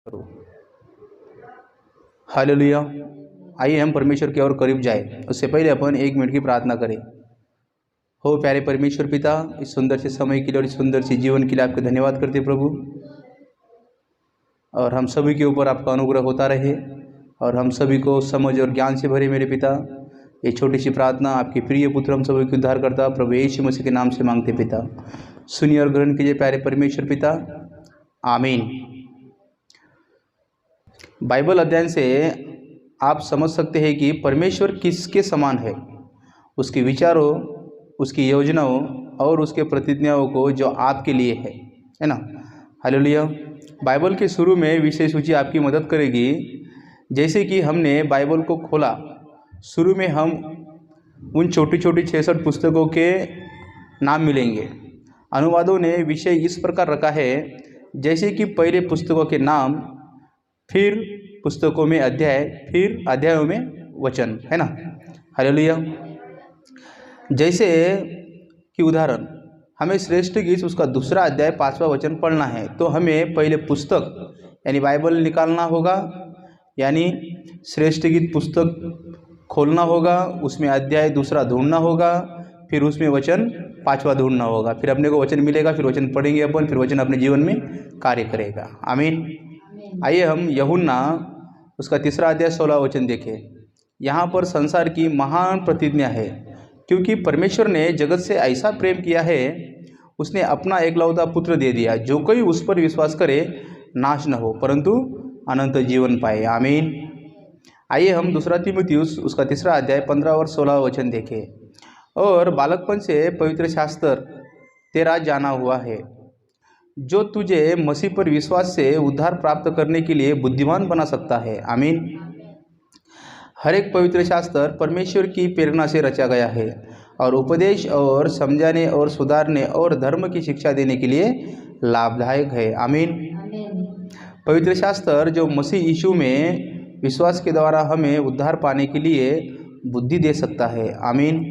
करो। हालेलुया। आइए हम परमेश्वर की ओर करीब जाए, उससे पहले अपन 1 मिनट की प्रार्थना करें। हो प्यारे परमेश्वर पिता, इस सुंदर से समय के लिए और इस सुंदर से जीवन के लिए आपका धन्यवाद करते प्रभु। और हम सभी के ऊपर आपका अनुग्रह होता रहे और हम सभी को समझ और ज्ञान से भरे मेरे पिता। ये छोटी सी प्रार्थना आपके प्रिय पुत्र हम सभी के उद्धार करता प्रभु यीशु मसीह के नाम से मांगते पिता। सुनिए और ग्रहण कीजिए प्यारे परमेश्वर पिता, आमीन। बाइबल अध्ययन से आप समझ सकते हैं कि परमेश्वर किसके समान है, उसके विचारों, उसकी योजनाओं और उसके प्रतिज्ञाओं को जो आपके लिए है ना। हालेलुया। बाइबल के शुरू में विषय सूची आपकी मदद करेगी। जैसे कि हमने बाइबल को खोला, शुरू में हम उन छोटी छोटी 66 पुस्तकों के नाम मिलेंगे। अनुवादों ने विषय इस प्रकार रखा है जैसे कि पहले पुस्तकों के नाम, फिर पुस्तकों में अध्याय, फिर अध्यायों में वचन, है ना। हालेलुया। जैसे कि उदाहरण, हमें श्रेष्ठ गीत उसका दूसरा अध्याय 5वां वचन पढ़ना है तो हमें पहले पुस्तक यानी बाइबल निकालना होगा, यानी श्रेष्ठ गीत पुस्तक खोलना होगा, उसमें अध्याय दूसरा ढूंढना होगा, फिर उसमें वचन 5वां ढूंढना होगा, फिर अपने को वचन मिलेगा, फिर वचन पढ़ेंगे अपन, फिर वचन अपने जीवन में कार्य करेगा। आमीन। आइए हम यूहन्ना उसका 3रा अध्याय 16वां वचन देखें। यहाँ पर संसार की महान प्रतिज्ञा है, क्योंकि परमेश्वर ने जगत से ऐसा प्रेम किया है, उसने अपना एकलौता पुत्र दे दिया, जो कोई उस पर विश्वास करे नाश न हो परंतु अनंत जीवन पाए। आमीन। आइए हम 2 तीमुथियुस उसका 3रा अध्याय 15 और 16वां वचन देखें। और बालकपन से पवित्र शास्त्र तेरा जाना हुआ है, जो तुझे मसीह पर विश्वास से उद्धार प्राप्त करने के लिए बुद्धिमान बना सकता है। आमीन। हर एक पवित्र शास्त्र परमेश्वर की प्रेरणा से रचा गया है और उपदेश और समझाने और सुधारने और धर्म की शिक्षा देने के लिए लाभदायक है। आमीन। पवित्र शास्त्र जो मसीह यीशु में विश्वास के द्वारा हमें उद्धार पाने के लिए बुद्धि दे सकता है। आमीन।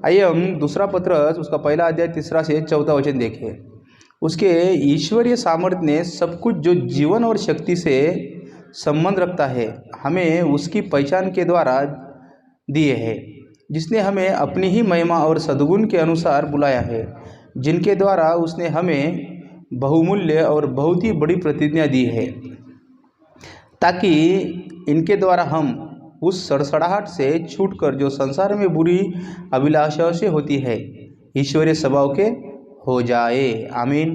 आइए हम 2 पत्रस उसका 1 अध्याय 3 से 4वां वचन देखें। उसके ईश्वरीय सामर्थ्य ने सब कुछ जो जीवन और शक्ति से संबंध रखता है हमें उसकी पहचान के द्वारा दिए हैं, जिसने हमें अपनी ही महिमा और सद्गुण के अनुसार बुलाया है, जिनके द्वारा उसने हमें बहुमूल्य और बहुत ही बड़ी प्रतिज्ञा दी है, ताकि इनके द्वारा हम उस सड़सड़ाहट से छूटकर जो संसार में बुरी अभिलाषाओं से होती है ईश्वरीय स्वभाव के हो जाए। आमीन।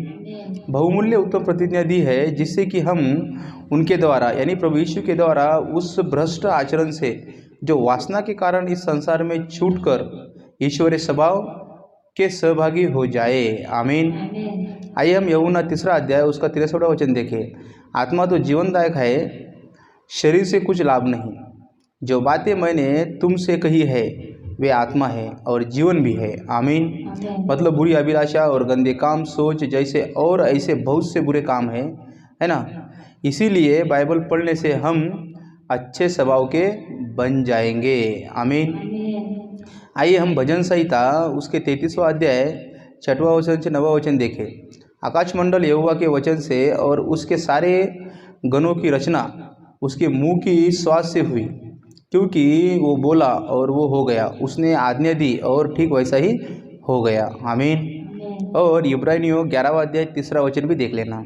बहुमूल्य उत्तम प्रतिज्ञा दी है, जिससे कि हम उनके द्वारा यानी प्रभु यीशु के द्वारा उस भ्रष्ट आचरण से जो वासना के कारण इस संसार में छूटकर ईश्वरीय स्वभाव के सहभागी हो जाए। आमीन। आइए हम यूहन्ना 3रा अध्याय उसका 63वां वचन देखें। आत्मा तो जीवनदायक है, शरीर से कुछ लाभ नहीं। जो बातें मैंने तुमसे कही है वे आत्मा है और जीवन भी है। आमीन। मतलब बुरी अभिलाषा और गंदे काम, सोच जैसे और ऐसे बहुत से बुरे काम हैं, है ना। इसीलिए बाइबल पढ़ने से हम अच्छे स्वभाव के बन जाएंगे। आमीन। आइए हम भजन संहिता उसके 33वां अध्याय 6वां वचन से 9वां वचन देखें। आकाशमंडल यहोवा के वचन से और उसके सारे गणों की रचना उसके मुंह की श्वास से हुई, क्योंकि वो बोला और वो हो गया, उसने आज्ञा दी और ठीक वैसा ही हो गया। आमीन। और इब्रानियों 11वां अध्याय 3रा वचन भी देख लेना।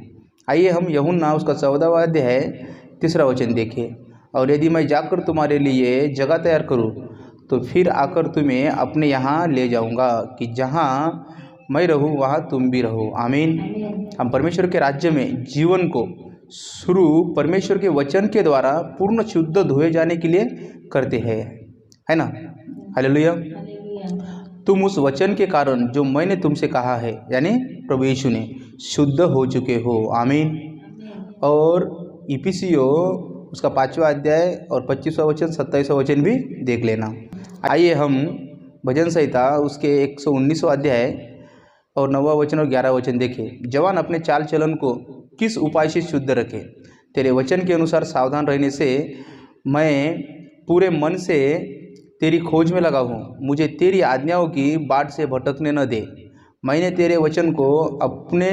आइए हम यूहन्ना उसका 14वां अध्याय 3रा वचन देखें। और यदि मैं जाकर तुम्हारे लिए जगह तैयार करूं तो फिर आकर तुम्हें अपने यहाँ ले जाऊंगा, कि जहाँ मैं रहूं वहाँ तुम भी रहो। आमीन। हम परमेश्वर के राज्य में जीवन को शुरू परमेश्वर के वचन के द्वारा पूर्ण शुद्ध धोए जाने के लिए करते हैं, है ना। हालेलुया। तुम उस वचन के कारण जो मैंने तुमसे कहा है यानी प्रभु यीशु ने शुद्ध हो चुके हो। आमीन। और इफिसियों उसका 5वां अध्याय और 25वां वचन 27वां वचन भी देख लेना। आइए हम भजन संहिता उसके 119वां अध्याय और 9वां वचन और 11वां वचन देखें। जवान अपने चाल चलन को किस उपाय से शुद्ध रखे, तेरे वचन के अनुसार सावधान रहने से मैं पूरे मन से तेरी खोज में लगा हूँ। मुझे तेरी आज्ञाओं की बाट से भटकने न दे। मैंने तेरे वचन को अपने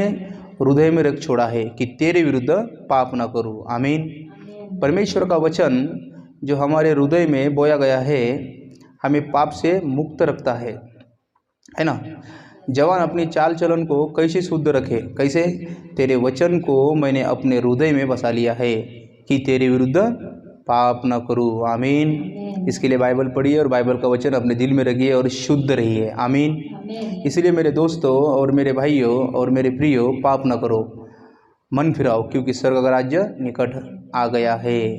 हृदय में रख छोड़ा है कि तेरे विरुद्ध पाप न करूं। आमीन। परमेश्वर का वचन जो हमारे हृदय में बोया गया है हमें पाप से मुक्त रखता है ना। जवान अपनी चाल चलन को कैसे शुद्ध रखे, कैसे? तेरे वचन को मैंने अपने हृदय में बसा लिया है कि तेरे विरुद्ध पाप न करूं। आमीन। इसके लिए बाइबल पढ़िए और बाइबल का वचन अपने दिल में रखिए और शुद्ध रहिए। आमीन। इसलिए मेरे दोस्तों और मेरे भाइयों और मेरे प्रियो, पाप न करो, मन फिराओ, क्योंकि स्वर्ग का राज्य निकट आ गया है।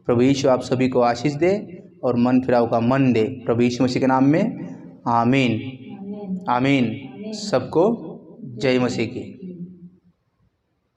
प्रभु यीशु आप सभी को आशीष दे और मन फिराव का मन दे, प्रभु यीशु मसीह के नाम में। आमीन। आमीन। सबको जय मसीह की।